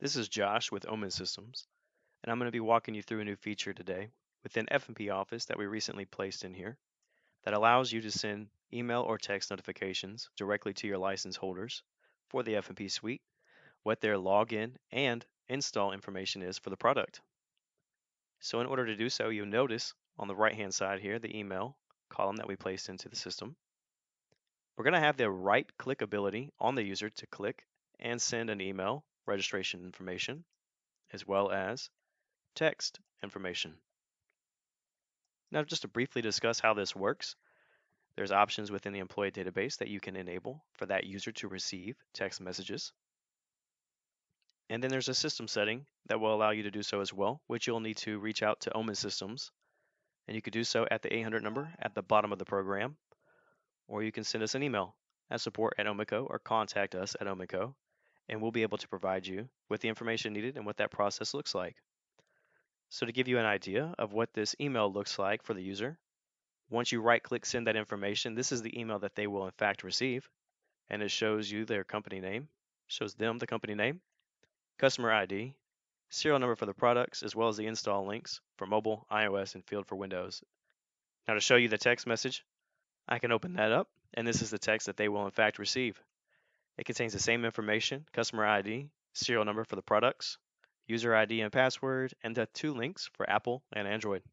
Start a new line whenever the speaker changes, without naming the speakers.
This is Josh with Omen Systems, and I'm going to be walking you through a new feature today within F&P Office that we recently placed in here that allows you to send email or text notifications directly to your license holders for the F&P suite, what their login and install information is for the product. So in order to do so, you'll notice on the right-hand side here the email column that we placed into the system. We're going to have the right-click ability on the user to click and send an email registration information, as well as text information. Now, just to briefly discuss how this works, there's options within the employee database that you can enable for that user to receive text messages. And then there's a system setting that will allow you to do so as well, which you'll need to reach out to Omen Systems. And you could do so at the 800 number at the bottom of the program, or you can send us an email at support@omico or contact us at Omico, and we'll be able to provide you with the information needed and what that process looks like. So to give you an idea of what this email looks like for the user, once you right click send that information, this is the email that they will in fact receive, and it shows you their company name, shows them the company name, customer ID, serial number for the products, as well as the install links for mobile, iOS, and field for Windows. Now to show you the text message, I can open that up, and this is the text that they will in fact receive. It contains the same information, customer ID, serial number for the products, user ID and password, and the two links for Apple and Android.